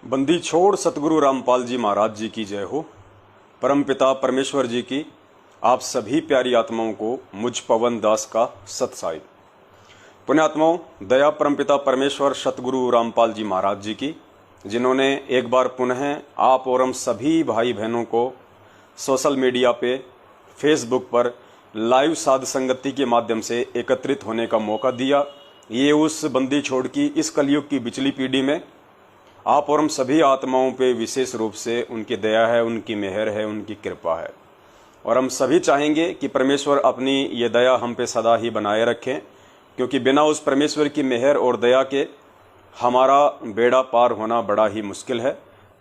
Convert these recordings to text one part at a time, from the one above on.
बंदी छोड़ सतगुरु रामपाल जी महाराज जी की जय हो। परमपिता परमेश्वर जी की आप सभी प्यारी आत्माओं को मुझ पवन दास का सतसाई। पुण्यात्माओं, दया परमपिता परमेश्वर सतगुरु रामपाल जी महाराज जी की, जिन्होंने एक बार पुनः आप और हम सभी भाई बहनों को सोशल मीडिया पे, फेसबुक पर लाइव साध संगति के माध्यम से एकत्रित होने का मौका दिया। ये उस बंदी छोड़ की इस कलयुग की बिचली पीढ़ी में आप और हम सभी आत्माओं पे विशेष रूप से उनकी दया है, उनकी मेहर है, उनकी कृपा है। और हम सभी चाहेंगे कि परमेश्वर अपनी ये दया हम पे सदा ही बनाए रखें, क्योंकि बिना उस परमेश्वर की मेहर और दया के हमारा बेड़ा पार होना बड़ा ही मुश्किल है।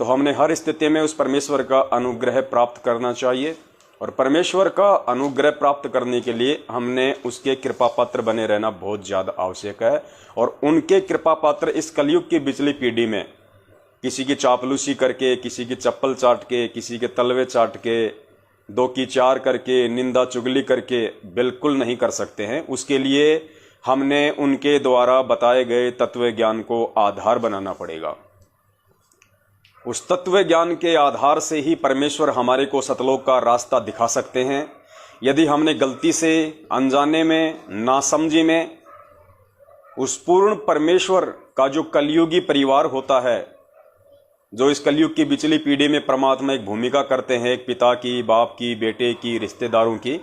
तो हमने हर स्थिति में उस परमेश्वर का अनुग्रह प्राप्त करना चाहिए, और परमेश्वर का अनुग्रह प्राप्त करने के लिए हमने उसके कृपा पात्र बने रहना बहुत ज़्यादा आवश्यक है। और उनके कृपा पात्र इस कलयुग की बिचली पीढ़ी में किसी की चापलूसी करके, किसी की चप्पल चाट के, किसी के तलवे चाट के, दो की चार करके, निंदा चुगली करके बिल्कुल नहीं कर सकते हैं। उसके लिए हमने उनके द्वारा बताए गए तत्व ज्ञान को आधार बनाना पड़ेगा। उस तत्व ज्ञान के आधार से ही परमेश्वर हमारे को सतलोक का रास्ता दिखा सकते हैं। यदि हमने गलती से, अनजाने में, नासमझी में उस पूर्ण परमेश्वर का जो कलयुगी परिवार होता है, जो इस कलयुग की बिचली पीढ़ी में परमात्मा एक भूमिका करते हैं, एक पिता की, बाप की, बेटे की, रिश्तेदारों की,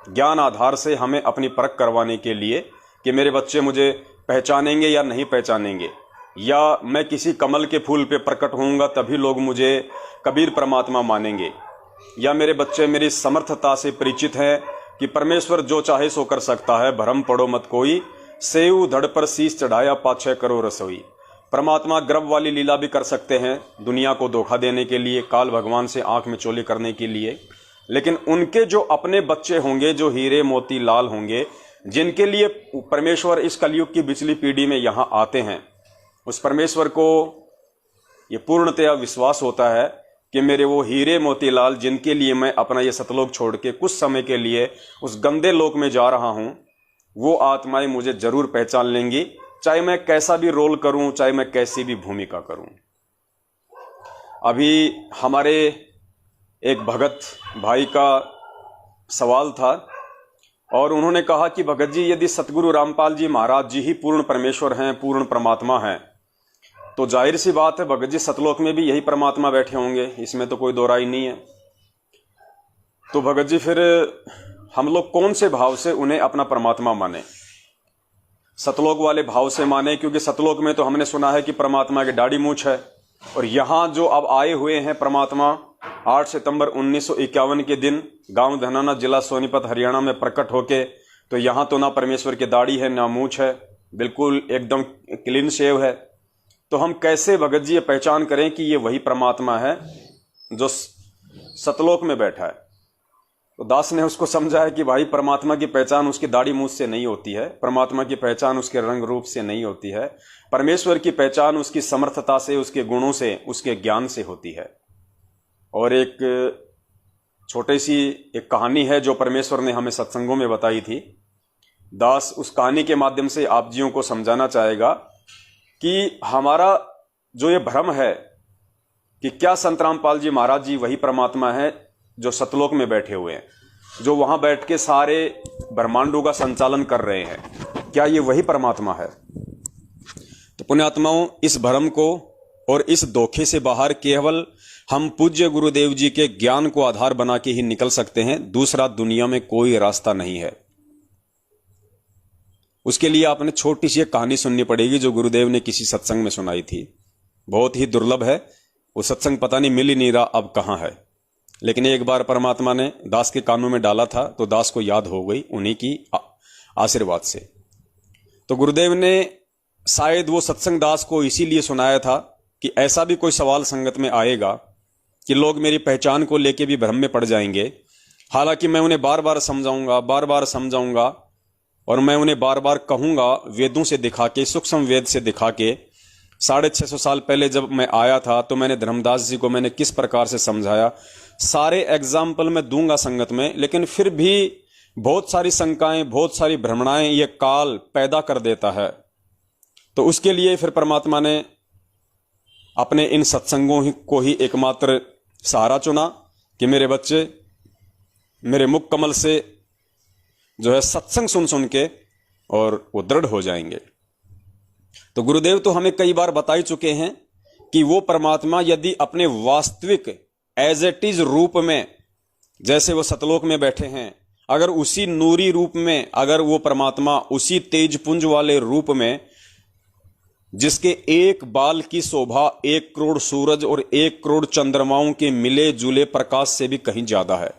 ज्ञान आधार से हमें अपनी परख करवाने के लिए कि मेरे बच्चे मुझे पहचानेंगे या नहीं पहचानेंगे, या मैं किसी कमल के फूल पे प्रकट होऊंगा तभी लोग मुझे कबीर परमात्मा मानेंगे, या मेरे बच्चे मेरी समर्थता से परिचित हैं कि परमेश्वर जो चाहे सो कर सकता है, भरम पड़ो मत कोई, सेऊ धड़ पर शीश चढ़ाया पाछे करो रसोई। परमात्मा गर्भ वाली लीला भी कर सकते हैं, दुनिया को धोखा देने के लिए, काल भगवान से आंख में चोली करने के लिए, लेकिन उनके जो अपने बच्चे होंगे, जो हीरे मोती लाल होंगे, जिनके लिए परमेश्वर इस कलयुग की बिचली पीढ़ी में यहाँ आते हैं, उस परमेश्वर को ये पूर्णतया विश्वास होता है कि मेरे वो हीरे मोती लाल, जिनके लिए मैं अपना ये सतलोक छोड़ के कुछ समय के लिए उस गंदे लोक में जा रहा हूँ, वो आत्माएं मुझे जरूर पहचान लेंगी, चाहे मैं कैसा भी रोल करूं, चाहे मैं कैसी भी भूमिका करूं। अभी हमारे एक भगत भाई का सवाल था और उन्होंने कहा कि भगत जी, यदि सतगुरु रामपाल जी महाराज जी ही पूर्ण परमेश्वर हैं, पूर्ण परमात्मा हैं, तो जाहिर सी बात है भगत जी सतलोक में भी यही परमात्मा बैठे होंगे, इसमें तो कोई दो राय नहीं है। तो भगत जी फिर हम लोग कौन से भाव से उन्हें अपना परमात्मा माने? सतलोक वाले भाव से माने, क्योंकि सतलोक में तो हमने सुना है कि परमात्मा की दाढ़ी मूछ है, और यहाँ जो अब आए हुए हैं परमात्मा 8 सितंबर 1951 के दिन गांव धनाना, जिला सोनीपत, हरियाणा में प्रकट होके, तो यहाँ तो ना परमेश्वर की दाढ़ी है, ना मूछ है, बिल्कुल एकदम क्लीन शेव है। तो हम कैसे भगत जी ये पहचान करें कि ये वही परमात्मा है जो सतलोक में बैठा है? तो दास ने उसको समझा है कि भाई, परमात्मा की पहचान उसकी दाढ़ी मूछ से नहीं होती है, परमात्मा की पहचान उसके रंग रूप से नहीं होती है, परमेश्वर की पहचान उसकी समर्थता से, उसके गुणों से, उसके ज्ञान से होती है। और एक छोटी सी एक कहानी है जो परमेश्वर ने हमें सत्संगों में बताई थी। दास उस कहानी के माध्यम से आप जियों को समझाना चाहेगा कि हमारा जो ये भ्रम है कि क्या संत रामपाल जी महाराज जी वही परमात्मा है जो सतलोक में बैठे हुए हैं, जो वहां बैठ के सारे ब्रह्मांडों का संचालन कर रहे हैं, क्या ये वही परमात्मा है? तो पुण्यात्माओं, इस भ्रम को और इस धोखे से बाहर केवल हम पूज्य गुरुदेव जी के ज्ञान को आधार बना के ही निकल सकते हैं। दूसरा दुनिया में कोई रास्ता नहीं है। उसके लिए आपने छोटी सी एक कहानी सुननी पड़ेगी जो गुरुदेव ने किसी सत्संग में सुनाई थी। बहुत ही दुर्लभ है, वो सत्संग पता नहीं मिल ही नहीं रहा अब कहाँ है, लेकिन एक बार परमात्मा ने दास के कानों में डाला था तो दास को याद हो गई उन्हीं की आशीर्वाद से। तो गुरुदेव ने शायद वो सत्संग दास को इसीलिए सुनाया था कि ऐसा भी कोई सवाल संगत में आएगा कि लोग मेरी पहचान को लेके भी भ्रम में पड़ जाएंगे। हालांकि मैं उन्हें बार बार समझाऊंगा और मैं उन्हें बार बार कहूंगा, वेदों से दिखा के, सूक्ष्म वेद से दिखा के। 650 साल पहले जब मैं आया था तो मैंने धर्मदास जी को मैंने किस प्रकार से समझाया, सारे एग्जाम्पल मैं दूंगा संगत में, लेकिन फिर भी बहुत सारी शंकाएं, बहुत सारी भ्रमणाएं ये काल पैदा कर देता है। तो उसके लिए फिर परमात्मा ने अपने इन सत्संगों को ही एकमात्र सहारा चुना कि मेरे बच्चे मेरे मुख कमल से जो है सत्संग सुन सुन के और वो दृढ़ हो जाएंगे। तो गुरुदेव तो हमें कई बार बता ही चुके हैं कि वो परमात्मा यदि अपने वास्तविक एज इट इज रूप में, जैसे वो सतलोक में बैठे हैं, अगर उसी नूरी रूप में, अगर वो परमात्मा उसी तेज पुंज वाले रूप में जिसके एक बाल की शोभा 1 करोड़ सूरज और 1 करोड़ चंद्रमाओं के मिले जुले प्रकाश से भी कहीं ज्यादा है।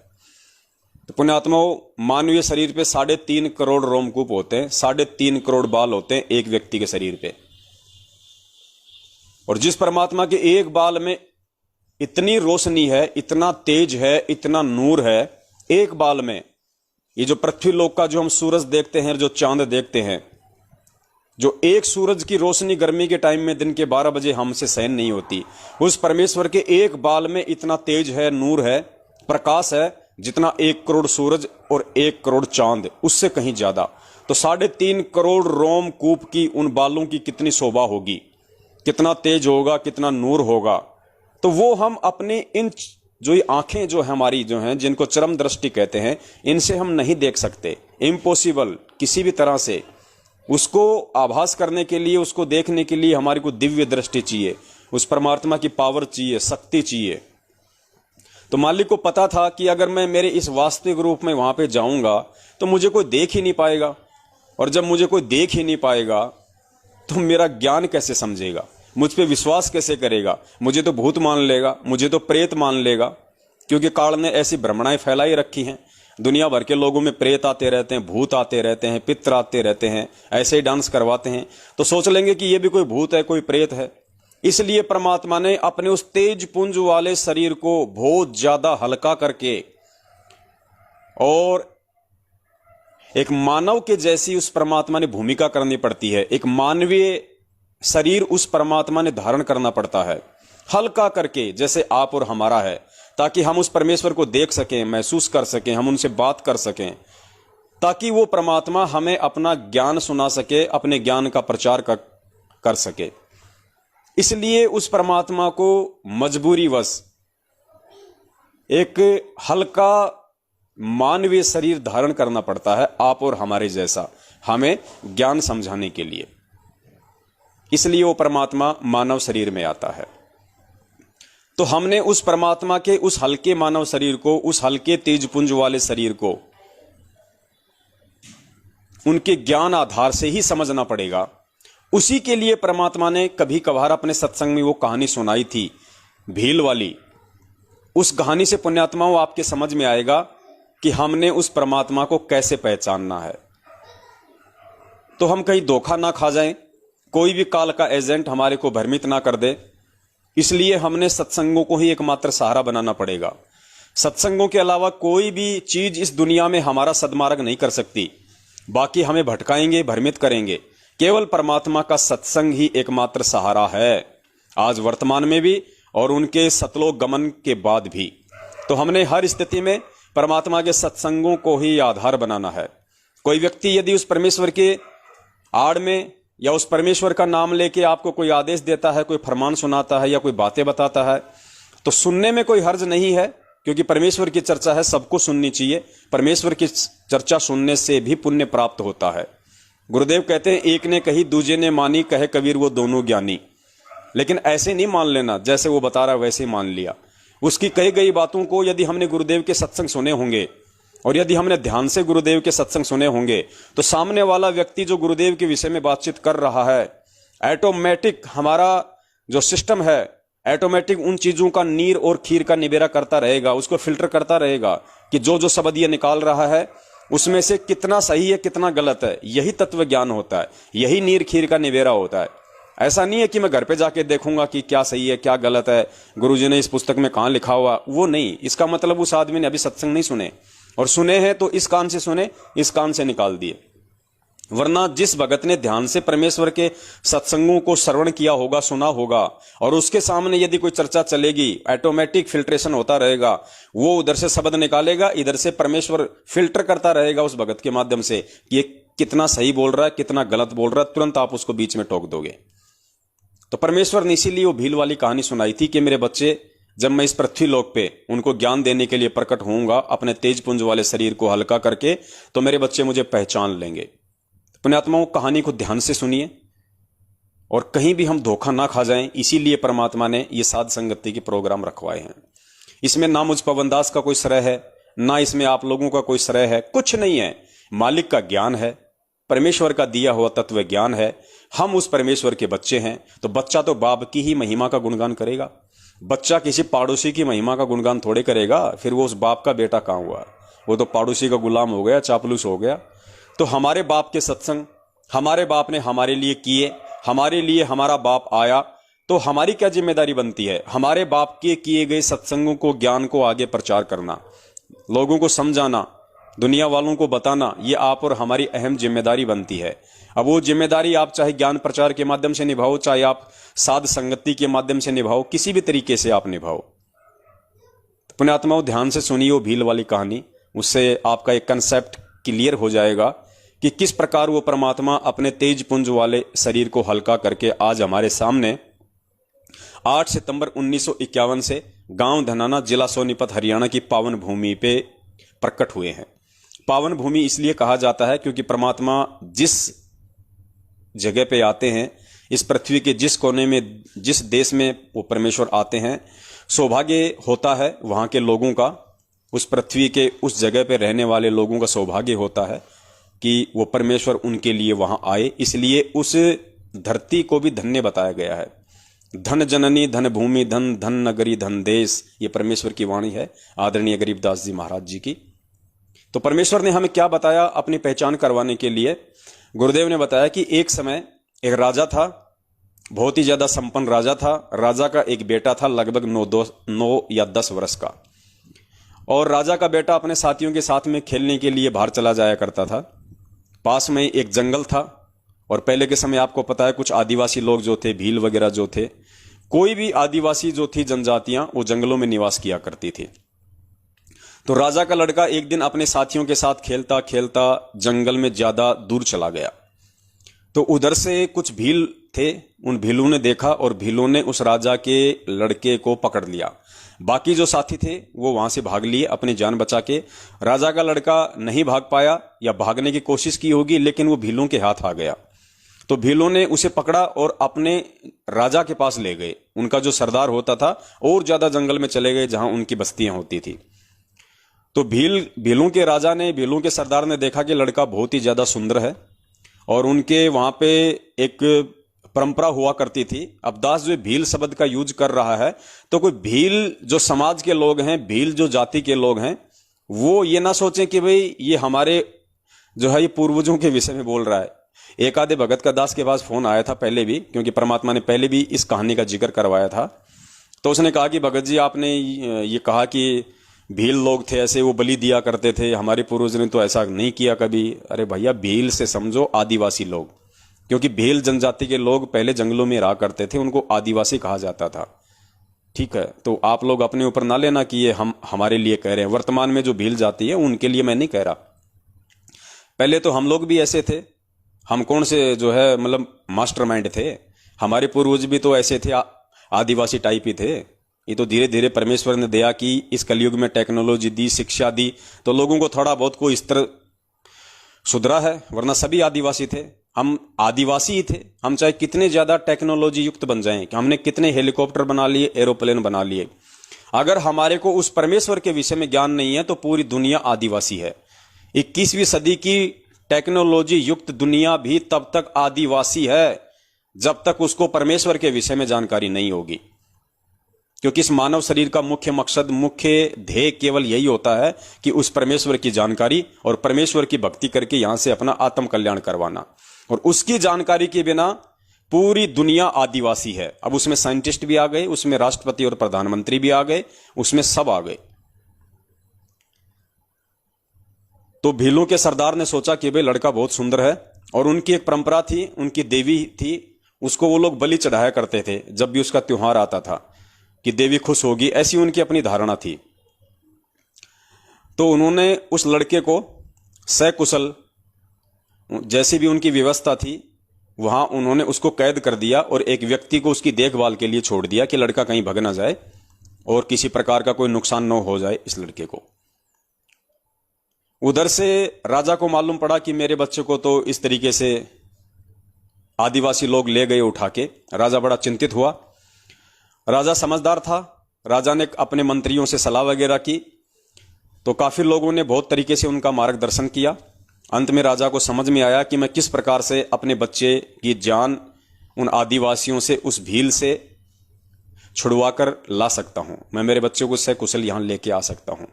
तो पुण्यात्माओं, मानवीय शरीर पे 3.5 करोड़ रोमकूप होते हैं, 3.5 करोड़ बाल होते हैं एक व्यक्ति के शरीर पे। और जिस परमात्मा के एक बाल में इतनी रोशनी है, इतना तेज है, इतना नूर है एक बाल में, ये जो पृथ्वी लोक का जो हम सूरज देखते हैं, जो चांद देखते हैं, जो एक सूरज की रोशनी गर्मी के टाइम में दिन के 12 बजे हमसे सहन नहीं होती, उस परमेश्वर के एक बाल में इतना तेज है, नूर है, प्रकाश है, जितना 1 करोड़ सूरज और 1 करोड़ चांद, उससे कहीं ज्यादा। तो 3.5 करोड़ रोमकूप की उन बालों की कितनी शोभा होगी, कितना तेज होगा, कितना नूर होगा। तो वो हम अपने इन जो ये आंखें जो है हमारी जो हैं, जिनको चरम दृष्टि कहते हैं, इनसे हम नहीं देख सकते, इम्पॉसिबल किसी भी तरह से। उसको आभास करने के लिए, उसको देखने के लिए हमारी को दिव्य दृष्टि चाहिए, उस परमात्मा की पावर चाहिए, शक्ति चाहिए। तो मालिक को पता था कि अगर मैं मेरे इस वास्तविक रूप में वहां पे जाऊंगा तो मुझे कोई देख ही नहीं पाएगा, और जब मुझे कोई देख ही नहीं पाएगा तो मेरा ज्ञान कैसे समझेगा, मुझ पे विश्वास कैसे करेगा, मुझे तो भूत मान लेगा, मुझे तो प्रेत मान लेगा। क्योंकि काल ने ऐसी भ्रमणाएं फैलाई रखी हैं, दुनिया भर के लोगों में प्रेत आते रहते हैं, भूत आते रहते हैं, पित्र आते रहते हैं, ऐसे ही डांस करवाते हैं, तो सोच लेंगे कि ये भी कोई भूत है, कोई प्रेत है। इसलिए परमात्मा ने अपने उस तेज पुंज वाले शरीर को बहुत ज्यादा हल्का करके और एक मानव के जैसी उस परमात्मा ने भूमिका करनी पड़ती है, एक मानवीय शरीर उस परमात्मा ने धारण करना पड़ता है, हल्का करके जैसे आप और हमारा है, ताकि हम उस परमेश्वर को देख सकें, महसूस कर सकें, हम उनसे बात कर सकें, ताकि वो परमात्मा हमें अपना ज्ञान सुना सके, अपने ज्ञान का प्रचार कर सके। इसलिए उस परमात्मा को मजबूरीवश एक हल्का मानवीय शरीर धारण करना पड़ता है, आप और हमारे जैसा, हमें ज्ञान समझाने के लिए। इसलिए वो परमात्मा मानव शरीर में आता है। तो हमने उस परमात्मा के उस हल्के मानव शरीर को, उस हल्के तेजपुंज वाले शरीर को उनके ज्ञान आधार से ही समझना पड़ेगा। उसी के लिए परमात्मा ने कभी कभार अपने सत्संग में वो कहानी सुनाई थी, भील वाली। उस कहानी से पुण्यात्माओं आपके समझ में आएगा कि हमने उस परमात्मा को कैसे पहचानना है। तो हम कहीं धोखा ना खा जाएं, कोई भी काल का एजेंट हमारे को भ्रमित ना कर दे। इसलिए हमने सत्संगों को ही एकमात्र सहारा बनाना पड़ेगा। सत्संगों के अलावा कोई भी चीज इस दुनिया में हमारा सद्मार्ग नहीं कर सकती, बाकी हमें भटकाएंगे, भ्रमित करेंगे। केवल परमात्मा का सत्संग ही एकमात्र सहारा है, आज वर्तमान में भी और उनके सतलोक गमन के बाद भी। तो हमने हर स्थिति में परमात्मा के सत्संगों को ही आधार बनाना है। कोई व्यक्ति यदि उस परमेश्वर के आड़ में या उस परमेश्वर का नाम लेके आपको कोई आदेश देता है, कोई फरमान सुनाता है या कोई बातें बताता है, तो सुनने में कोई हर्ज नहीं है, क्योंकि परमेश्वर की चर्चा है, सबको सुननी चाहिए। परमेश्वर की चर्चा सुनने से भी पुण्य प्राप्त होता है। गुरुदेव कहते हैं, एक ने कही दूजे ने मानी, कहे कबीर वो दोनों ज्ञानी। लेकिन ऐसे नहीं मान लेना, जैसे वो बता रहा है वैसे ही मान लिया। उसकी कही गई बातों को यदि हमने गुरुदेव के सत्संग सुने होंगे और यदि हमने ध्यान से गुरुदेव के सत्संग सुने होंगे, तो सामने वाला व्यक्ति जो गुरुदेव के विषय में बातचीत कर रहा है, ऑटोमेटिक हमारा जो सिस्टम है, ऑटोमेटिक उन चीजों का नीर और खीर का निबेरा करता रहेगा, उसको फिल्टर करता रहेगा कि जो जो शब्द ये निकाल रहा है उसमें से कितना सही है, कितना गलत है। यही तत्व ज्ञान होता है, यही नीर खीर का निबेरा होता है। ऐसा नहीं है कि मैं घर पे जाके देखूंगा कि क्या सही है क्या गलत है, गुरुजी ने इस पुस्तक में कहां लिखा हुआ, वो नहीं। इसका मतलब उस आदमी ने अभी सत्संग नहीं सुने, और सुने हैं तो इस कान से सुने, इस कान से निकाल दिए। वरना जिस भगत ने ध्यान से परमेश्वर के सत्संगों को श्रवण किया होगा, सुना होगा, और उसके सामने यदि कोई चर्चा चलेगी, ऑटोमेटिक फिल्ट्रेशन होता रहेगा, वो उधर से शब्द निकालेगा, इधर से परमेश्वर फिल्टर करता रहेगा उस भगत के माध्यम से कि ये कितना सही बोल रहा है, कितना गलत बोल रहा है, तुरंत आप उसको बीच में टोक दोगे। तो परमेश्वर ने इसीलिए वो भील वाली कहानी सुनाई थी कि मेरे बच्चे, जब मैं इस पृथ्वी लोक पे उनको ज्ञान देने के लिए प्रकट होऊंगा अपने तेज पुंज वाले शरीर को हल्का करके, तो मेरे बच्चे मुझे पहचान लेंगे। पुण्यात्माओं, कहानी को ध्यान से सुनिए और कहीं भी हम धोखा ना खा जाएं, इसीलिए परमात्मा ने ये साध संगति के प्रोग्राम रखवाए हैं। इसमें ना मुझ पवनदास का कोई श्रेय है, ना इसमें आप लोगों का कोई श्रेय है, कुछ नहीं है। मालिक का ज्ञान है, परमेश्वर का दिया हुआ तत्व ज्ञान है। हम उस परमेश्वर के बच्चे हैं, तो बच्चा तो बाप की ही महिमा का गुणगान करेगा। बच्चा किसी पड़ोसी की महिमा का गुणगान थोड़े करेगा, फिर वो उस बाप का बेटा कहां हुआ? वो तो पड़ोसी का गुलाम हो गया, चापलूस हो गया। तो हमारे बाप के सत्संग हमारे बाप ने हमारे लिए किए, हमारे लिए हमारा बाप आया, तो हमारी क्या जिम्मेदारी बनती है? हमारे बाप के किए गए सत्संगों को, ज्ञान को आगे प्रचार करना, लोगों को समझाना, दुनिया वालों को बताना, ये आप और हमारी अहम जिम्मेदारी बनती है। अब वो जिम्मेदारी आप चाहे ज्ञान प्रचार के माध्यम से निभाओ, चाहे आप साध संगति के माध्यम से निभाओ, किसी भी तरीके से आप निभाओ। पुण्यात्माओं, ध्यान से सुनिए वो भील वाली कहानी, उससे आपका एक कंसेप्ट क्लियर हो जाएगा कि किस प्रकार वो परमात्मा अपने तेज पुंज वाले शरीर को हल्का करके आज हमारे सामने 8 सितंबर 1951 से गांव धनाना, जिला सोनीपत, हरियाणा की पावन भूमि पे प्रकट हुए हैं। पावन भूमि इसलिए कहा जाता है क्योंकि परमात्मा जिस जगह पे आते हैं, इस पृथ्वी के जिस कोने में, जिस देश में वो परमेश्वर आते हैं, सौभाग्य होता है वहां के लोगों का, उस पृथ्वी के उस जगह पे रहने वाले लोगों का सौभाग्य होता है कि वो परमेश्वर उनके लिए वहां आए। इसलिए उस धरती को भी धन्य बताया गया है। धन जननी, धन भूमि, धन धन नगरी, धन देश, ये परमेश्वर की वाणी है आदरणीय गरीबदास जी महाराज जी की। तो परमेश्वर ने हमें क्या बताया अपनी पहचान करवाने के लिए? गुरुदेव ने बताया कि एक समय एक राजा था, बहुत ही ज्यादा संपन्न राजा था। राजा का एक बेटा था लगभग 9 या 10 वर्ष का, और राजा का बेटा अपने साथियों के साथ में खेलने के लिए बाहर चला जाया करता था। पास में एक जंगल था, और पहले के समय आपको पता है कुछ आदिवासी लोग जो थे, भील वगैरह जो थे, कोई भी आदिवासी जो थी जनजातियां, वो जंगलों में निवास किया करती थी। तो राजा का लड़का एक दिन अपने साथियों के साथ खेलता खेलता जंगल में ज्यादा दूर चला गया। तो उधर से कुछ भील थे, उन भीलों ने देखा और भीलों ने उस राजा के लड़के को पकड़ लिया। बाकी जो साथी थे वो वहां से भाग लिए अपनी जान बचा के। राजा का लड़का नहीं भाग पाया, या भागने की कोशिश की होगी, लेकिन वो भीलों के हाथ आ गया। तो भीलों ने उसे पकड़ा और अपने राजा के पास ले गए। उनका जो सरदार होता था, और ज्यादा जंगल में चले गए जहां उनकी बस्तियां होती थी। तो भीलों के राजा ने, भीलों के सरदार ने देखा कि लड़का बहुत ही ज्यादा सुंदर है, और उनके वहां पे एक परंपरा हुआ करती थी। अब दास जो भील शब्द का यूज कर रहा है, तो कोई भील जो समाज के लोग हैं, भील जो जाति के लोग हैं, वो ये ना सोचें कि भाई ये हमारे जो है ये पूर्वजों के विषय में बोल रहा है। एक आधे भगत का दास के पास फोन आया था पहले भी, क्योंकि परमात्मा ने पहले भी इस कहानी का जिक्र करवाया था। तो उसने कहा कि भगत जी, आपने ये कहा कि भील लोग थे ऐसे, वो बलि दिया करते थे, हमारे पूर्वज ने तो ऐसा नहीं किया कभी। अरे भैया, भील से समझो आदिवासी लोग, क्योंकि भील जनजाति के लोग पहले जंगलों में रहा करते थे, उनको आदिवासी कहा जाता था। ठीक है, तो आप लोग अपने ऊपर ना लेना कि ये हम हमारे लिए कह रहे हैं। वर्तमान में जो भील जाति है उनके लिए मैं नहीं कह रहा, पहले तो हम लोग भी ऐसे थे। हम कौन से जो है मतलब मास्टरमाइंड थे, हमारे पूर्वज भी तो ऐसे थे, आदिवासी टाइप ही थे। ये तो धीरे धीरे परमेश्वर ने दया की, इस कलयुग में टेक्नोलॉजी दी, शिक्षा दी, तो लोगों को थोड़ा बहुत कोई स्तर सुधरा है, वरना सभी आदिवासी थे। हम आदिवासी ही थे। हम चाहे कितने ज्यादा टेक्नोलॉजी युक्त बन जाएं, कि हमने कितने हेलीकॉप्टर बना लिए, एरोप्लेन बना लिए, अगर हमारे को उस परमेश्वर के विषय में ज्ञान नहीं है, तो पूरी दुनिया आदिवासी है। 21वीं सदी की टेक्नोलॉजी युक्त दुनिया भी तब तक आदिवासी है जब तक उसको परमेश्वर के विषय में जानकारी नहीं होगी। क्योंकि इस मानव शरीर का मुख्य मकसद, मुख्य ध्येय केवल यही होता है कि उस परमेश्वर की जानकारी और परमेश्वर की भक्ति करके यहां से अपना आत्म कल्याण करवाना। और उसकी जानकारी के बिना पूरी दुनिया आदिवासी है। अब उसमें साइंटिस्ट भी आ गए, उसमें राष्ट्रपति और प्रधानमंत्री भी आ गए, उसमें सब आ गए। तो भीलों के सरदार ने सोचा कि भाई लड़का बहुत सुंदर है, और उनकी एक परंपरा थी, उनकी देवी थी, उसको वो लोग बलि चढ़ाया करते थे जब भी उसका त्योहार आता था, कि देवी खुश होगी, ऐसी उनकी अपनी धारणा थी। तो उन्होंने उस लड़के को सकुशल, जैसी भी उनकी व्यवस्था थी, वहां उन्होंने उसको कैद कर दिया और एक व्यक्ति को उसकी देखभाल के लिए छोड़ दिया कि लड़का कहीं भग ना जाए और किसी प्रकार का कोई नुकसान न हो जाए इस लड़के को। उधर से राजा को मालूम पड़ा कि मेरे बच्चे को तो इस तरीके से आदिवासी लोग ले गए उठा के। राजा बड़ा चिंतित हुआ। राजा समझदार था। राजा ने अपने मंत्रियों से सलाह वगैरह की तो काफी लोगों ने बहुत तरीके से उनका मार्गदर्शन किया। अंत में राजा को समझ में आया कि मैं किस प्रकार से अपने बच्चे की जान उन आदिवासियों से, उस भील से छुड़वा कर ला सकता हूं। मैं मेरे बच्चे को सकुशल यहां लेके आ सकता हूं।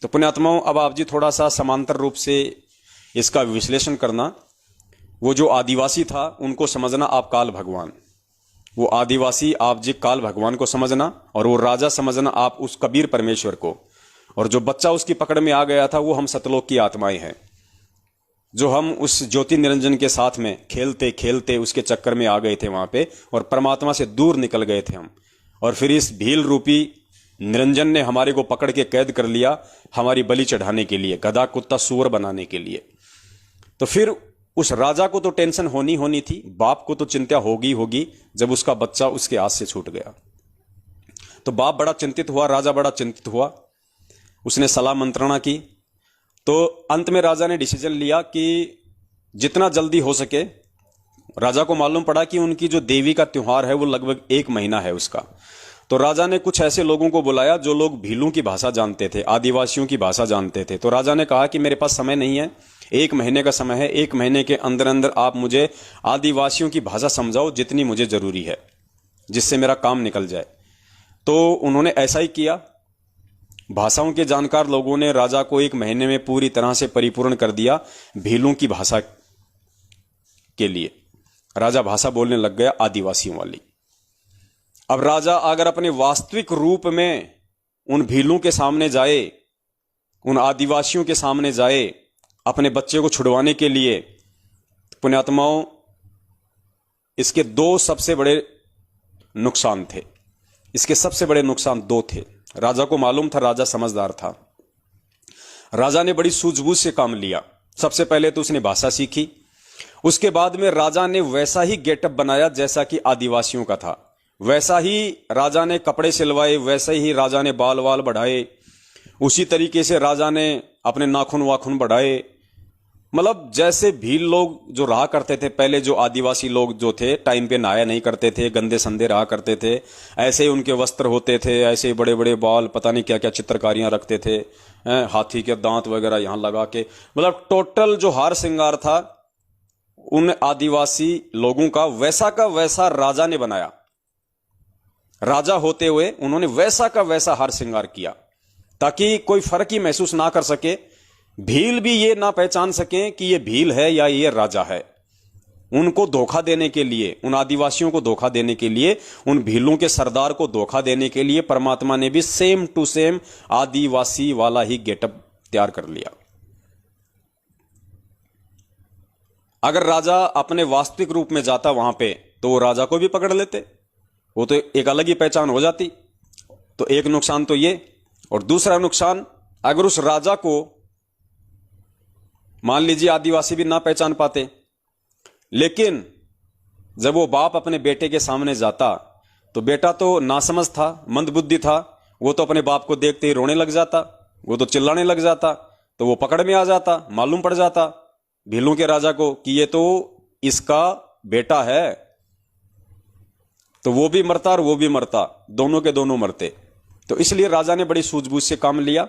तो पुण्यात्माओं, अब आप जी थोड़ा सा समांतर रूप से इसका विश्लेषण करना। वो जो आदिवासी था उनको समझना आप काल भगवान, वो आदिवासी आप जी काल भगवान को समझना, और वो राजा समझना आप उस कबीर परमेश्वर को, और जो बच्चा उसकी पकड़ में आ गया था वो हम सतलोक की आत्माएं हैं, जो हम उस ज्योति निरंजन के साथ में खेलते खेलते उसके चक्कर में आ गए थे वहां पे, और परमात्मा से दूर निकल गए थे हम। और फिर इस भील रूपी निरंजन ने हमारे को पकड़ के कैद कर लिया, हमारी बलि चढ़ाने के लिए, गधा कुत्ता सूअर बनाने के लिए। तो फिर उस राजा को तो टेंशन होनी थी, बाप को तो चिंता होगी जब उसका बच्चा उसके हाथ से छूट गया। तो बाप बड़ा चिंतित हुआ, राजा बड़ा चिंतित हुआ। उसने सलाह मंत्रणा की। तो अंत में राजा ने डिसीजन लिया कि जितना जल्दी हो सके, राजा को मालूम पड़ा कि उनकी जो देवी का त्योहार है वो लगभग 1 महीना है उसका। तो राजा ने कुछ ऐसे लोगों को बुलाया जो लोग भीलों की भाषा जानते थे, आदिवासियों की भाषा जानते थे। तो राजा ने कहा कि मेरे पास समय नहीं है, 1 महीने का समय है, 1 महीने के अंदर अंदर आप मुझे आदिवासियों की भाषा समझाओ जितनी मुझे जरूरी है, जिससे मेरा काम निकल जाए। तो उन्होंने ऐसा ही किया। भाषाओं के जानकार लोगों ने राजा को 1 महीने में पूरी तरह से परिपूर्ण कर दिया भीलों की भाषा के लिए। राजा भाषा बोलने लग गया आदिवासियों वाली। अब राजा अगर अपने वास्तविक रूप में उन भीलों के सामने जाए, उन आदिवासियों के सामने जाए अपने बच्चे को छुड़वाने के लिए, पुण्यात्माओं, इसके 2 सबसे बड़े नुकसान थे। इसके सबसे बड़े नुकसान 2 थे। राजा को मालूम था, राजा समझदार था। राजा ने बड़ी सूझबूझ से काम लिया। सबसे पहले तो उसने भाषा सीखी। उसके बाद में राजा ने वैसा ही गेटअप बनाया जैसा कि आदिवासियों का था। वैसा ही राजा ने कपड़े सिलवाए, वैसे ही राजा ने बाल वाल बढ़ाए, उसी तरीके से राजा ने अपने नाखून वाखून बढ़ाए। मतलब जैसे भील लोग जो रहा करते थे पहले, जो आदिवासी लोग जो थे टाइम पे नहाया नहीं करते थे, गंदे संदे रहा करते थे, ऐसे ही उनके वस्त्र होते थे, ऐसे ही बड़े बड़े बाल, पता नहीं क्या क्या चित्रकारियां रखते थे, हाथी के दांत वगैरह यहां लगा के, मतलब टोटल जो हार श्रृंगार था उन आदिवासी लोगों का वैसा राजा ने बनाया। राजा होते हुए उन्होंने वैसा का वैसा हार श्रृंगार किया ताकि कोई फर्क ही महसूस ना कर सके, भील भी ये ना पहचान सके कि ये भील है या ये राजा है। उनको धोखा देने के लिए, उन आदिवासियों को धोखा देने के लिए, उन भीलों के सरदार को धोखा देने के लिए परमात्मा ने भी सेम टू सेम आदिवासी वाला ही गेटअप तैयार कर लिया। अगर राजा अपने वास्तविक रूप में जाता वहां पे तो वो राजा को भी पकड़ लेते, वो तो एक अलग ही पहचान हो जाती। तो एक नुकसान तो ये, और दूसरा नुकसान, अगर उस राजा को मान लीजिए आदिवासी भी ना पहचान पाते, लेकिन जब वो बाप अपने बेटे के सामने जाता तो बेटा तो नासमझ था, मंदबुद्धि था, वो तो अपने बाप को देखते ही रोने लग जाता, वो तो चिल्लाने लग जाता, तो वो पकड़ में आ जाता, मालूम पड़ जाता भीलों के राजा को कि ये तो इसका बेटा है, तो वो भी मरता और वो भी मरता, दोनों के दोनों मरते। तो इसलिए राजा ने बड़ी सूझबूझ से काम लिया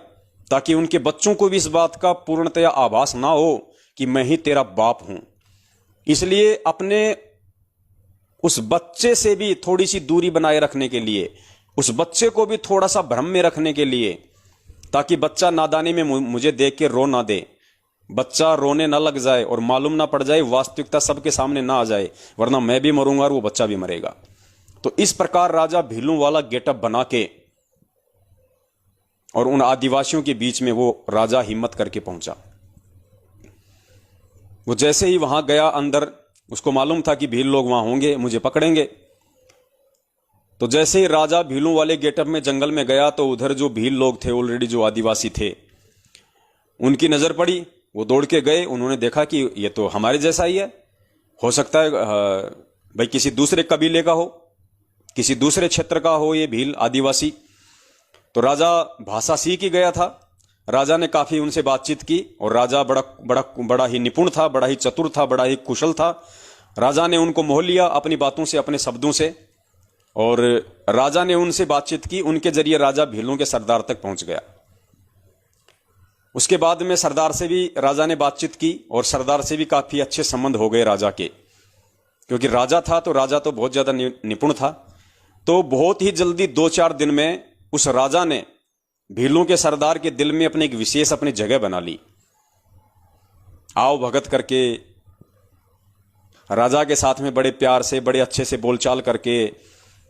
ताकि उनके बच्चों को भी इस बात का पूर्णतया आभास ना हो कि मैं ही तेरा बाप हूं। इसलिए अपने उस बच्चे से भी थोड़ी सी दूरी बनाए रखने के लिए, उस बच्चे को भी थोड़ा सा भ्रम में रखने के लिए, ताकि बच्चा नादानी में मुझे देख के रो ना दे, बच्चा रोने ना लग जाए और मालूम ना पड़ जाए, वास्तविकता सबके सामने ना आ जाए, वरना मैं भी मरूंगा और वो बच्चा भी मरेगा। तो इस प्रकार राजा भीलों वाला गेटअप बना के और उन आदिवासियों के बीच में वो राजा हिम्मत करके पहुंचा। वो जैसे ही वहां गया अंदर, उसको मालूम था कि भील लोग वहां होंगे, मुझे पकड़ेंगे। तो जैसे ही राजा भीलों वाले गेटअप में जंगल में गया तो उधर जो भील लोग थे ऑलरेडी, जो आदिवासी थे, उनकी नजर पड़ी, वो दौड़ के गए। उन्होंने देखा कि ये तो हमारे जैसा ही है, हो सकता है भाई किसी दूसरे कबीले का हो, किसी दूसरे क्षेत्र का हो, ये भील आदिवासी। तो राजा भाषा सीख ही गया था। राजा ने काफी उनसे बातचीत की और राजा बड़ा ही निपुण था, बड़ा ही चतुर था, बड़ा ही कुशल था। राजा ने उनको मोह लिया अपनी बातों से, अपने शब्दों से, और राजा ने उनसे बातचीत की। उनके जरिए राजा भीलों के सरदार तक पहुंच गया। उसके बाद में सरदार से भी राजा ने बातचीत की और सरदार से भी काफी अच्छे संबंध हो गए राजा के, क्योंकि राजा था तो राजा तो बहुत ज्यादा निपुण था। तो बहुत ही जल्दी 2-4 दिन में उस राजा ने भीलों के सरदार के दिल में अपनी एक विशेष अपनी जगह बना ली। आओ भगत करके राजा के साथ में बड़े प्यार से, बड़े अच्छे से बोलचाल करके,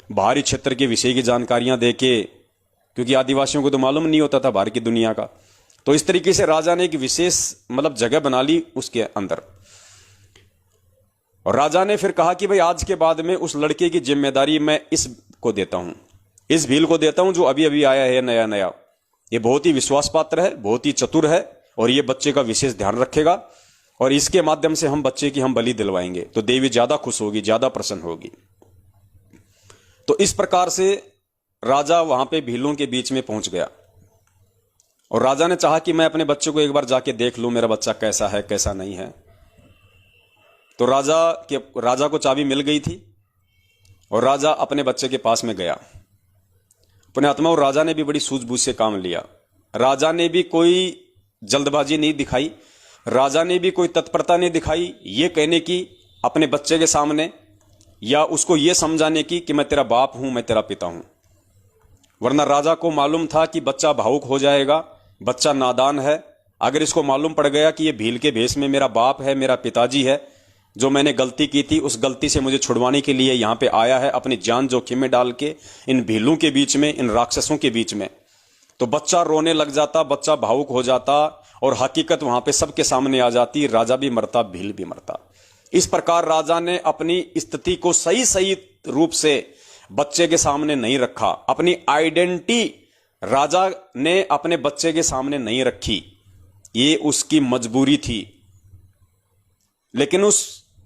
बाहरी क्षेत्र के विषय की जानकारियां देके, क्योंकि आदिवासियों को तो मालूम नहीं होता था बाहर की दुनिया का। तो इस तरीके से राजा ने एक विशेष जगह बना ली उसके अंदर। और राजा ने फिर कहा कि भाई आज के बाद में उस लड़के की जिम्मेदारी मैं इसको देता हूं, इस भील को देता हूं जो अभी अभी आया है नया नया। ये बहुत ही विश्वास पात्र है, बहुत ही चतुर है, और ये बच्चे का विशेष ध्यान रखेगा, और इसके माध्यम से हम बच्चे की हम बलि दिलवाएंगे तो देवी ज्यादा खुश होगी, ज्यादा प्रसन्न होगी। तो इस प्रकार से राजा वहां पे भीलों के बीच में पहुंच गया और राजा ने चाहा कि मैं अपने बच्चे को एक बार जाके देख लूं, मेरा बच्चा कैसा है कैसा नहीं है। तो राजा को चाबी मिल गई थी और राजा अपने बच्चे के पास में गया। अपने आत्मा और राजा ने भी बड़ी सूझबूझ से काम लिया। राजा ने भी कोई जल्दबाजी नहीं दिखाई, राजा ने भी कोई तत्परता नहीं दिखाई ये कहने की अपने बच्चे के सामने, या उसको ये समझाने की कि मैं तेरा बाप हूं, मैं तेरा पिता हूं। वरना राजा को मालूम था कि बच्चा भावुक हो जाएगा, बच्चा नादान है। अगर इसको मालूम पड़ गया कि ये भील के भेष में मेरा बाप है, मेरा पिताजी है, जो मैंने गलती की थी उस गलती से मुझे छुड़वाने के लिए यहां पे आया है, अपनी जान जोखिम में डाल के इन भीलों के बीच में, इन राक्षसों के बीच में, तो बच्चा रोने लग जाता, बच्चा भावुक हो जाता और हकीकत वहां पे सबके सामने आ जाती। राजा भी मरता, भील भी मरता। इस प्रकार राजा ने अपनी स्थिति को सही सही रूप से बच्चे के सामने नहीं रखा, अपनी आइडेंटिटी राजा ने अपने बच्चे के सामने नहीं रखी, ये उसकी मजबूरी थी। लेकिन उस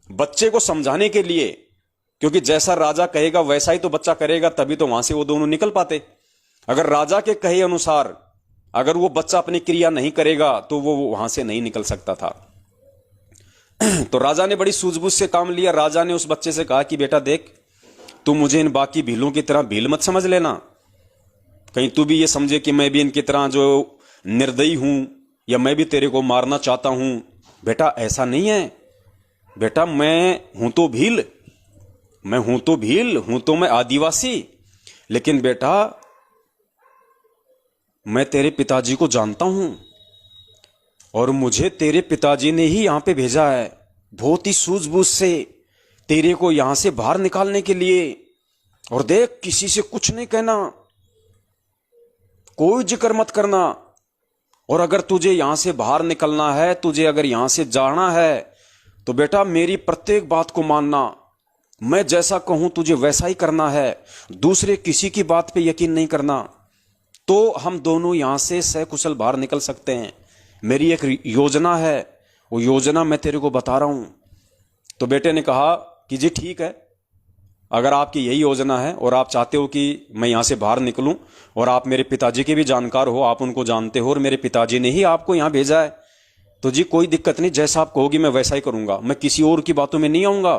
बच्चे को समझाने के लिए, क्योंकि जैसा राजा कहेगा वैसा ही तो बच्चा करेगा, तभी तो वहां से वो दोनों निकल पाते। अगर राजा के कहे अनुसार अगर वो बच्चा अपनी क्रिया नहीं करेगा तो वो वहां से नहीं निकल सकता था। तो राजा ने बड़ी सूझबूझ से काम लिया। राजा ने उस बच्चे से कहा कि बेटा देख, तू मुझे इन बाकी भीलों की तरह भील मत समझ लेना, कहीं तू भी ये समझे कि मैं भी इनकी तरह जो निर्दयी हूं या मैं भी तेरे को मारना चाहता हूं। बेटा ऐसा नहीं है, बेटा मैं हूं तो भील, हूं तो मैं आदिवासी, लेकिन बेटा मैं तेरे पिताजी को जानता हूं और मुझे तेरे पिताजी ने ही यहां पे भेजा है, बहुत ही सूझबूझ से तेरे को यहां से बाहर निकालने के लिए। और देख, किसी से कुछ नहीं कहना, कोई जिक्र मत करना, और अगर तुझे यहां से बाहर निकलना है, तुझे अगर यहां से जाना है, तो बेटा मेरी प्रत्येक बात को मानना, मैं जैसा कहूं तुझे वैसा ही करना है, दूसरे किसी की बात पे यकीन नहीं करना, तो हम दोनों यहां से सकुशल बाहर निकल सकते हैं। मेरी एक योजना है, वो योजना मैं तेरे को बता रहा हूं। तो बेटे ने कहा कि जी ठीक है, अगर आपकी यही योजना है और आप चाहते हो कि मैं यहां से बाहर निकलूं, और आप मेरे पिताजी के भी जानकार हो, आप उनको जानते हो और मेरे पिताजी ने ही आपको यहां भेजा है, तो जी कोई दिक्कत नहीं, जैसा आप कहोगी मैं वैसा ही करूंगा। मैं किसी और की बातों में नहीं आऊंगा।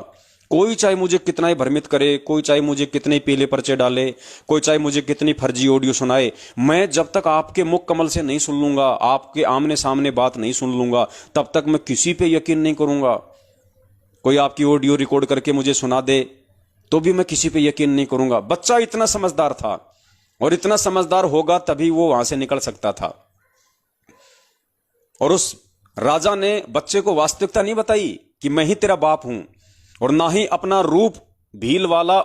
कोई चाहे मुझे कितना ही भ्रमित करे, कोई चाहे मुझे कितने पीले पर्चे डाले, कोई चाहे मुझे कितनी फर्जी ऑडियो सुनाए, मैं जब तक आपके मुख कमल से नहीं सुन लूंगा, आपके आमने सामने बात नहीं सुन लूंगा, तब तक मैं किसी पे यकीन नहीं करूंगा। कोई आपकी ऑडियो रिकॉर्ड करके मुझे सुना दे तो भी मैं किसी पे यकीन नहीं करूंगा। बच्चा इतना समझदार था, और इतना समझदार होगा तभी वो वहां से निकल सकता था। और उस राजा ने बच्चे को वास्तविकता नहीं बताई कि मैं ही तेरा बाप हूं, और ना ही अपना रूप भील वाला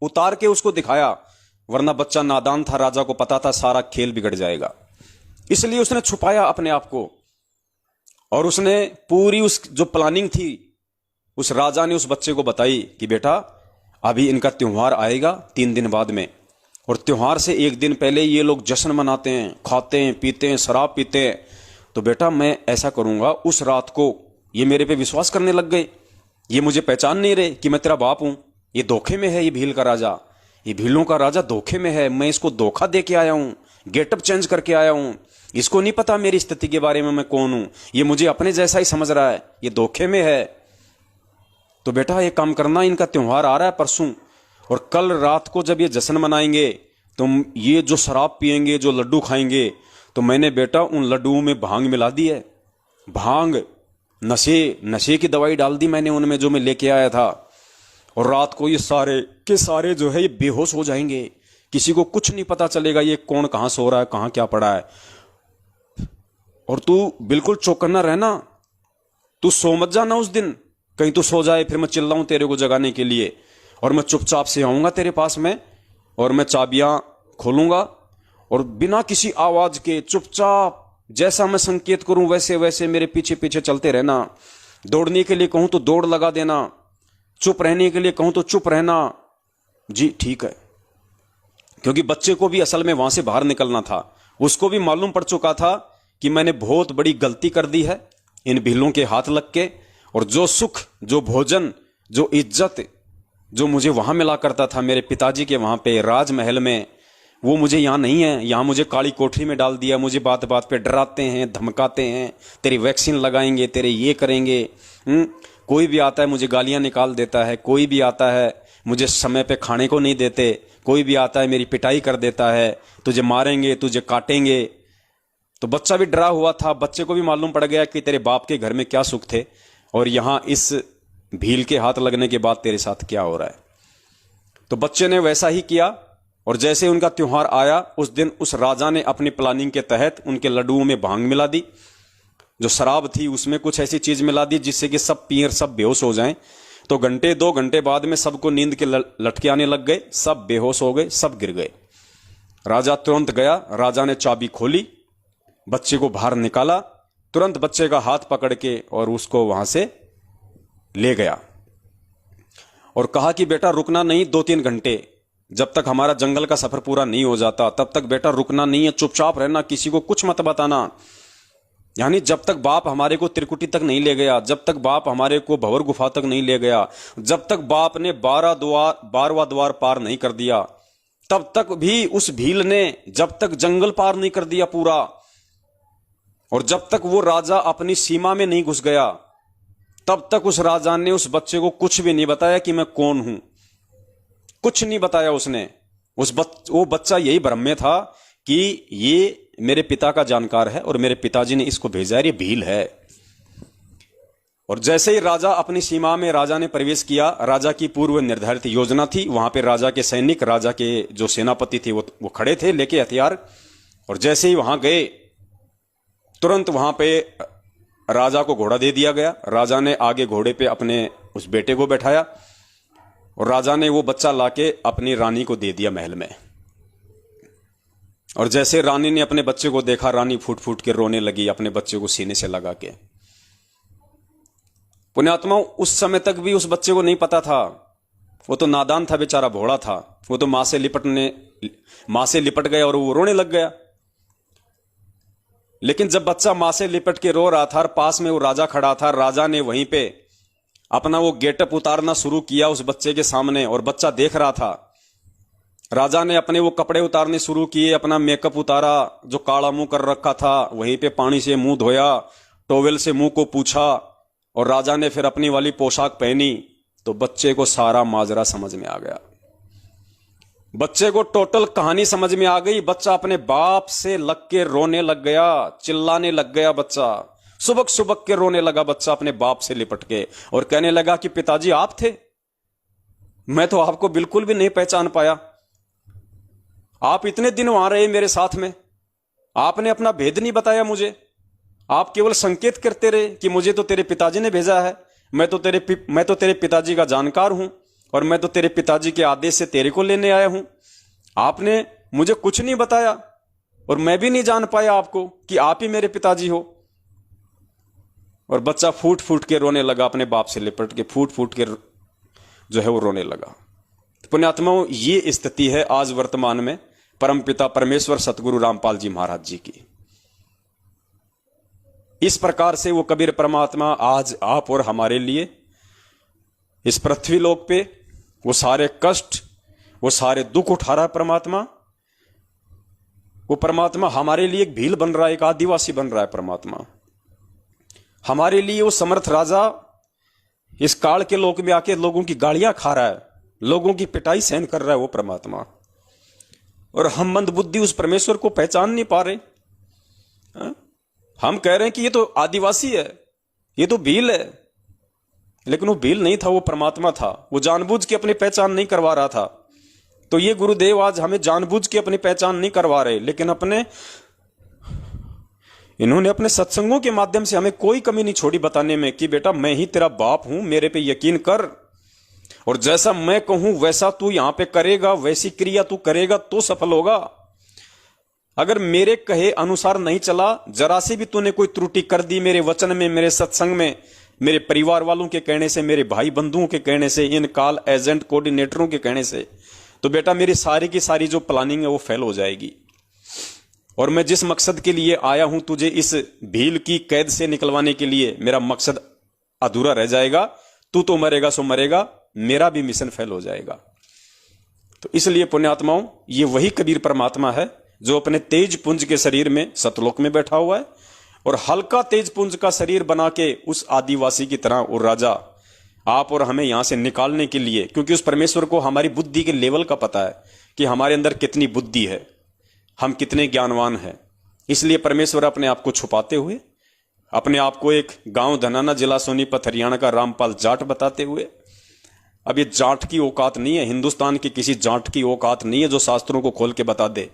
उतार के उसको दिखाया, वरना बच्चा नादान था, राजा को पता था सारा खेल बिगड़ जाएगा। इसलिए उसने छुपाया अपने आप को, और उसने पूरी उस जो प्लानिंग थी उस राजा ने उस बच्चे को बताई कि बेटा अभी इनका त्योहार आएगा 3 दिन बाद में, और त्योहार से 1 दिन पहले ये लोग जश्न मनाते हैं, खाते हैं, पीते हैं, शराब पीते हैं। तो बेटा मैं ऐसा करूंगा, उस रात को ये मेरे पे विश्वास करने लग गए, ये मुझे पहचान नहीं रहे कि मैं तेरा बाप हूं। ये धोखे में है, ये भील का राजा, ये भीलों का राजा धोखे में है। मैं इसको धोखा दे के आया हूं, गेटअप चेंज करके आया हूं। इसको नहीं पता मेरी स्थिति के बारे में, मैं कौन हूं। ये मुझे अपने जैसा ही समझ रहा है, ये धोखे में है। तो बेटा ये काम करना, इनका त्योहार आ रहा है परसों, और कल रात को जब ये जश्न मनाएंगे, तुम ये जो शराब पिएंगे, जो लड्डू खाएंगे, तो मैंने बेटा उन लड्डुओं में भांग मिला दी है। भांग, नशे की दवाई डाल दी मैंने उनमें, जो मैं लेके आया था। और रात को ये सारे के सारे जो है ये बेहोश हो जाएंगे। किसी को कुछ नहीं पता चलेगा ये कौन कहां सो रहा है, कहां क्या पड़ा है। और तू बिल्कुल चौकन्ना रहना, तू सो मत जाना उस दिन, कहीं तू सो जाए फिर मैं चिल्लाऊं तेरे को जगाने के लिए। और मैं चुपचाप से आऊंगा तेरे पास में, और मैं चाबियां खोलूंगा, और बिना किसी आवाज के चुपचाप जैसा मैं संकेत करूं वैसे वैसे मेरे पीछे पीछे चलते रहना। दौड़ने के लिए कहूं तो दौड़ लगा देना, चुप रहने के लिए कहूं तो चुप रहना। जी ठीक है, क्योंकि बच्चे को भी असल में वहां से बाहर निकलना था। उसको भी मालूम पड़ चुका था कि मैंने बहुत बड़ी गलती कर दी है इन भीलों के हाथ लग के। और जो सुख, जो भोजन, जो इज्जत जो मुझे वहां मिला करता था मेरे पिताजी के वहां पे राजमहल में, वो मुझे यहां नहीं है। यहां मुझे काली कोठरी में डाल दिया। मुझे बात बात पे डराते हैं, धमकाते हैं, तेरी वैक्सीन लगाएंगे, तेरे ये करेंगे। कोई भी आता है मुझे गालियां निकाल देता है, कोई भी आता है मुझे समय पे खाने को नहीं देते, कोई भी आता है मेरी पिटाई कर देता है, तुझे मारेंगे, तुझे काटेंगे। तो बच्चा भी डरा हुआ था। बच्चे को भी मालूम पड़ गया कि तेरे बाप के घर में क्या सुख थे, और यहां इस भील के हाथ लगने के बाद तेरे साथ क्या हो रहा है। तो बच्चे ने वैसा ही किया। और जैसे उनका त्योहार आया, उस दिन उस राजा ने अपनी प्लानिंग के तहत उनके लड्डुओं में भांग मिला दी। जो शराब थी उसमें कुछ ऐसी चीज मिला दी जिससे कि सब पिए, सब बेहोश हो जाएं। तो घंटे 2 घंटे बाद में सबको नींद के लटके आने लग गए, सब बेहोश हो गए, सब गिर गए। राजा तुरंत गया, राजा ने चाबी खोली, बच्चे को बाहर निकाला, तुरंत बच्चे का हाथ पकड़ के और उसको वहां से ले गया, और कहा कि बेटा रुकना नहीं, 2-3 घंटे, जब तक हमारा जंगल का सफर पूरा नहीं हो जाता तब तक बेटा रुकना नहीं है, चुपचाप रहना, किसी को कुछ मत बताना। यानी जब तक बाप हमारे को त्रिकुटी तक नहीं ले गया, जब तक बाप हमारे को भंवर गुफा तक नहीं ले गया, जब तक बाप ने 12वां द्वार पार नहीं कर दिया, तब तक भी उस भील ने जब तक जंगल पार नहीं कर दिया पूरा, और जब तक वो राजा अपनी सीमा में नहीं घुस गया, तब तक उस राजा ने उस बच्चे को कुछ भी नहीं बताया कि मैं कौन हूं। कुछ नहीं बताया उसने। वो बच्चा यही भ्रम में था कि ये मेरे पिता का जानकार है और मेरे पिताजी ने इसको भेजा है, ये भील है। और जैसे ही राजा अपनी सीमा में राजा ने प्रवेश किया, राजा की पूर्व निर्धारित योजना थी, वहां पे राजा के सैनिक, राजा के जो सेनापति थे वो खड़े थे लेके हथियार। और जैसे ही वहां गए, तुरंत वहां पे राजा को घोड़ा दे दिया गया। राजा ने आगे घोड़े पे अपने उस बेटे को बैठाया, और राजा ने वो बच्चा लाके अपनी रानी को दे दिया महल में। और जैसे रानी ने अपने बच्चे को देखा, रानी फूट फूट के रोने लगी, अपने बच्चे को सीने से लगा के। पुण्यात्माओं, उस समय तक भी उस बच्चे को नहीं पता था, वो तो नादान था बेचारा, भोला था। वो तो मां से लिपट गया और वो रोने लग गया। लेकिन जब बच्चा मां से लिपट के रो रहा था और पास में वो राजा खड़ा था, राजा ने वहीं पे अपना वो गेटअप उतारना शुरू किया उस बच्चे के सामने, और बच्चा देख रहा था। राजा ने अपने वो कपड़े उतारने शुरू किए, अपना मेकअप उतारा, जो काला मुंह कर रखा था वहीं पे पानी से मुंह धोया, टॉवेल से मुंह को पूछा, और राजा ने फिर अपनी वाली पोशाक पहनी। तो बच्चे को सारा माजरा समझ में आ गया, बच्चे को टोटल कहानी समझ में आ गई। बच्चा अपने बाप से लग के रोने लग गया, चिल्लाने लग गया। बच्चा सुबक सुबक के रोने लगा, बच्चा अपने बाप से लिपट के, और कहने लगा कि पिताजी आप थे, मैं तो आपको बिल्कुल भी नहीं पहचान पाया। आप इतने दिन वहां रहे मेरे साथ में, आपने अपना भेद नहीं बताया मुझे, आप केवल संकेत करते रहे कि मुझे तो तेरे पिताजी ने भेजा है, मैं तो तेरे पिताजी का जानकार हूं, और मैं तो तेरे पिताजी के आदेश से तेरे को लेने आया हूं। आपने मुझे कुछ नहीं बताया, और मैं भी नहीं जान पाया आपको कि आप ही मेरे पिताजी हो। और बच्चा फूट फूट के रोने लगा, अपने बाप से लिपट के फूट फूट के जो है वो रोने लगा। पुण्यात्माओं, ये स्थिति है आज वर्तमान में परमपिता परमेश्वर सतगुरु रामपाल जी महाराज जी की। इस प्रकार से वो कबीर परमात्मा आज आप और हमारे लिए इस पृथ्वी लोक पे वो सारे कष्ट, वो सारे दुख उठा रहा है परमात्मा। वो परमात्मा हमारे लिए एक भील बन रहा है, एक आदिवासी बन रहा है परमात्मा। हमारे लिए वो समर्थ राजा इस काल के लोक में आके लोगों की गालियां खा रहा है, लोगों की पिटाई सहन कर रहा है वो परमात्मा। और हम मंदबुद्धि उस परमेश्वर को पहचान नहीं पा रहे। हम कह रहे हैं कि ये तो आदिवासी है, ये तो भील है, लेकिन वो भील नहीं था, वो परमात्मा था। वो जानबूझ के अपनी पहचान नहीं करवा रहा था। तो ये गुरुदेव आज हमें जानबूझ के अपनी पहचान नहीं करवा रहे, लेकिन इन्होंने अपने सत्संगों के माध्यम से हमें कोई कमी नहीं छोड़ी बताने में कि बेटा मैं ही तेरा बाप हूं, मेरे पे यकीन कर, और जैसा मैं कहूं वैसा तू यहां पे करेगा, वैसी क्रिया तू करेगा तो सफल होगा। अगर मेरे कहे अनुसार नहीं चला, जरा से भी तूने कोई त्रुटि कर दी मेरे वचन में, मेरे सत्संग में, मेरे परिवार वालों के कहने से, मेरे भाई बंधुओं के कहने से, इन कॉल एजेंट कोऑर्डिनेटरों के कहने से, तो बेटा मेरी सारी की सारी जो प्लानिंग है वो फेल हो जाएगी। और मैं जिस मकसद के लिए आया हूं तुझे इस भील की कैद से निकलवाने के लिए, मेरा मकसद अधूरा रह जाएगा। तू तो मरेगा सो मरेगा, मेरा भी मिशन फेल हो जाएगा। तो इसलिए पुण्यात्माओं, ये वही कबीर परमात्मा है जो अपने तेज पुंज के शरीर में सतलोक में बैठा हुआ है, और हल्का तेज पुंज का शरीर बना के उस आदिवासी की तरह वो राजा आप और हमें यहां से निकालने के लिए, क्योंकि उस परमेश्वर को हमारी बुद्धि के लेवल का पता है कि हमारे अंदर कितनी बुद्धि है, हम कितने ज्ञानवान हैं। इसलिए परमेश्वर अपने आप को छुपाते हुए, अपने आप को एक गांव धनाना जिला सोनीपत हरियाणा का रामपाल जाट बताते हुए, अब ये जाट की औकात नहीं है, हिंदुस्तान की किसी जाट की औकात नहीं है जो शास्त्रों को खोल के बता दे।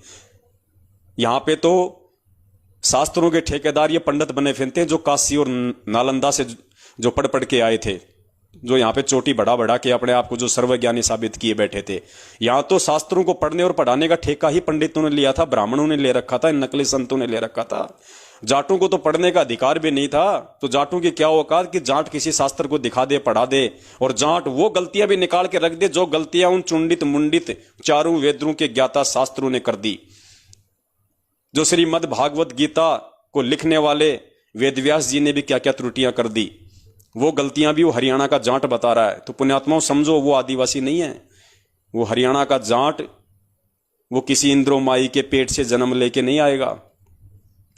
यहां पे तो शास्त्रों के ठेकेदार ये पंडित बने फिरते हैं जो काशी और नालंदा से जो पढ़ पढ़ के आए थे, जो यहां पे चोटी बढ़ा बढ़ा के अपने आप को जो सर्वज्ञानी साबित किए बैठे थे। यहां तो शास्त्रों को पढ़ने और पढ़ाने का ठेका ही पंडितों ने लिया था, ब्राह्मणों ने ले रखा था, नकली संतों ने ले रखा था। जाटों को तो पढ़ने का अधिकार भी नहीं था। तो जाटों की क्या औकात कि जाट किसी शास्त्र को दिखा दे, पढ़ा दे, और जाट वो गलतियां भी निकाल के रख दे जो गलतियां उन चुंडित मुंडित चारों वेदों के ज्ञाता शास्त्रों ने कर दी। जो श्रीमद् भागवत गीता को लिखने वाले वेदव्यास जी ने भी क्या क्या त्रुटियां कर दी, वो गलतियां भी वो हरियाणा का जाट बता रहा है। तो पुण्यात्माओं समझो, वो आदिवासी नहीं है, वो हरियाणा का जाट, वो किसी इंद्रो माई के पेट से जन्म लेके नहीं आएगा।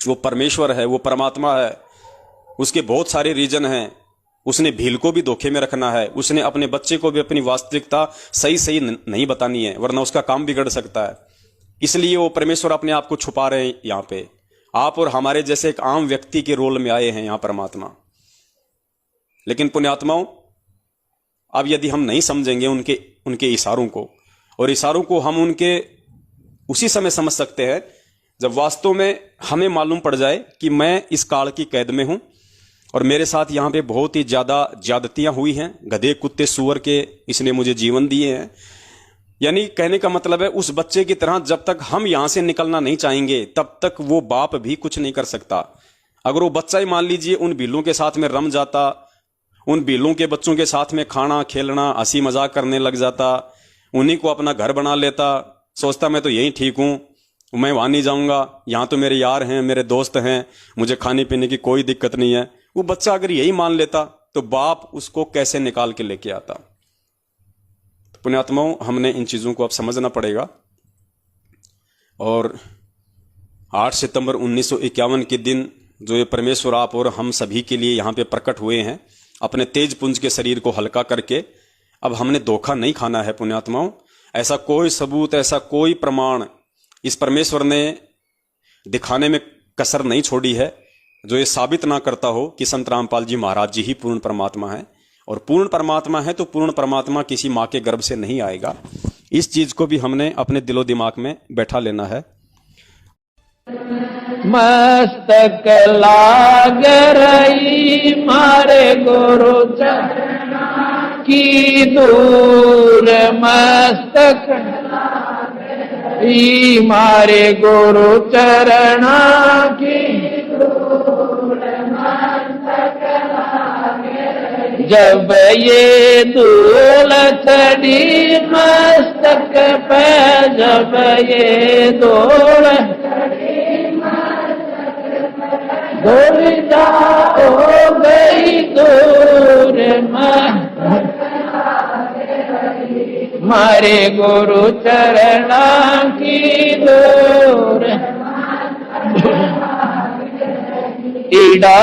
वो परमेश्वर है, वो परमात्मा है, उसके बहुत सारे रीजन हैं। उसने भील को भी धोखे में रखना है, उसने अपने बच्चे को भी अपनी वास्तविकता सही सही नहीं बतानी है, वरना उसका काम बिगड़ सकता है। इसलिए वो परमेश्वर अपने आप को छुपा रहे हैं। यहां पे आप और हमारे जैसे एक आम व्यक्ति के रोल में आए हैं यहां परमात्मा। लेकिन पुण्यात्माओं, अब यदि हम नहीं समझेंगे उनके इशारों को, और इशारों को हम उनके उसी समय समझ सकते हैं जब वास्तव में हमें मालूम पड़ जाए कि मैं इस काल की कैद में हूं और मेरे साथ यहां पे बहुत ही ज्यादा ज्यादतियां हुई हैं, गधे कुत्ते सुअर के इसने मुझे जीवन दिए हैं। यानी कहने का मतलब है, उस बच्चे की तरह जब तक हम यहां से निकलना नहीं चाहेंगे तब तक वो बाप भी कुछ नहीं कर सकता। अगर वो बच्चा ही मान लीजिए उन भीलों के साथ में रम जाता, उन भीलों के बच्चों के साथ में खाना खेलना हंसी मजाक करने लग जाता, उन्हीं को अपना घर बना लेता, सोचता मैं तो यही ठीक हूं, मैं वहां नहीं जाऊंगा, यहां तो मेरे यार हैं, मेरे दोस्त हैं, मुझे खाने पीने की कोई दिक्कत नहीं है, वो बच्चा अगर यही मान लेता तो बाप उसको कैसे निकाल के लेके आता। तो पुण्यात्माओं, हमने इन चीजों को अब समझना पड़ेगा। और 8 सितंबर 1951 के दिन जो ये परमेश्वर आप और हम सभी के लिए यहां पे प्रकट हुए हैं, अपने तेज पुंज के शरीर को हल्का करके, अब हमने धोखा नहीं खाना है पुण्यात्माओं। ऐसा कोई सबूत, ऐसा कोई प्रमाण इस परमेश्वर ने दिखाने में कसर नहीं छोड़ी है जो ये साबित ना करता हो कि संत रामपाल जी महाराज जी ही पूर्ण परमात्मा है। और पूर्ण परमात्मा है तो पूर्ण परमात्मा किसी मां के गर्भ से नहीं आएगा। इस चीज को भी हमने अपने दिलो दिमाग में बैठा लेना है। मस्तक लाग रही मारे गुरु चरणा की दूर, मस्तक मारे गुरु चरणा की दूर, मस्तक जब ये धूल चढ़ी मस्तक पे, जब ये धूल दूर जा हो गई दूर, हमारे गुरु चरणा की दूर ईड़ा